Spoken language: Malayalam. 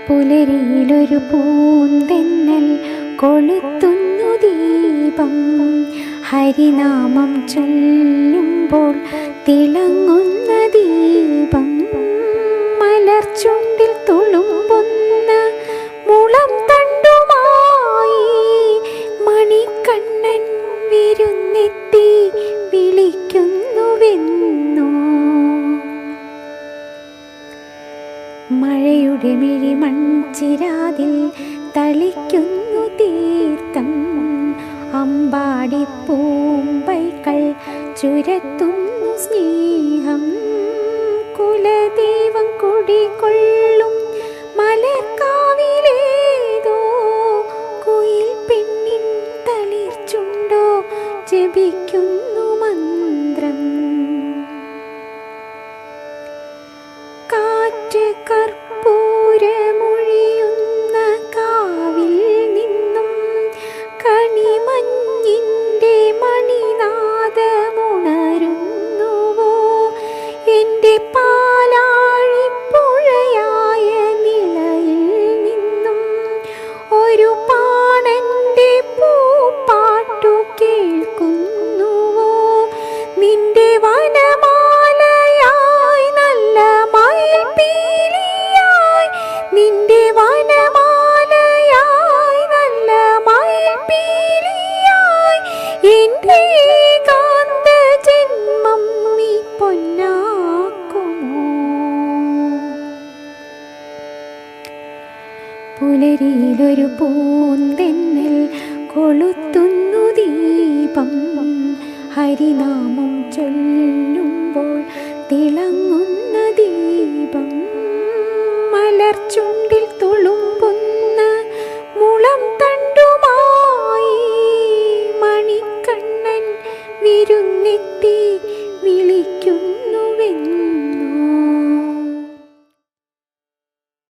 പുലരിയിലൊരു പൂന്തെന്നൽ കൊളുത്തുന്നു ദീപം. ഹരിനാമം ചൊല്ലുമ്പോൾ തിളങ്ങുന്ന ദീപം. മലർച്ചുണ്ടിൽ തുളുമ്പുന്ന മുളം തണ്ടുമായി മണിക്കണ്ണൻ വിരുന്നെത്തി വിളിക്കുന്നുവെന്നോ. മഴയുടെ മിഴിമൺചിരാതിൽ തളിക്കുന്നു തീർത്ഥം. അമ്പാടിപ്പൂമ്പൈകൾ ചുരത്തുന്നു സ്നേഹം. കുലദൈവം കുടികൊള്ളും മലർക്കാവിലേതോ കുയിൽ പെണ്ണിൻ തളിർച്ചുണ്ടോ ജപിക്കുന്നു മന്ത്രം. കാറ്റ് കർപ്പൂരമൊഴിയുന്ന കാവിൽ നിന്നും കണിമഞ്ഞിൻ്റെ മണിനാദമുണരുന്നുവോ. എൻ്റെ പാലാഴിപ്പുഴയായ നിളയിൽ നിന്നും ഒരു പാണൻ്റെ പൂപ്പാട്ടു കേൾക്കുന്നുവോ. നിന്റെ വനമാലയായി നല്ല മയിൽപ്പീലിയായി, നിന്റെ വനമാലയായി നല്ല മയിൽപ്പീലിയായി എൻ്റെ ഏകാന്ത ജന്മം നീ പൊന്നാക്കുമോ. പുലരിയിലൊരു പൂന്തെന്നൽ കൊളുത്തുന്നു ദീപം. ഹരിനാമം ചൊല്ലുമ്പോൾ തിളങ്ങുന്ന ദീപം. മലർച്ചുണ്ടിൽ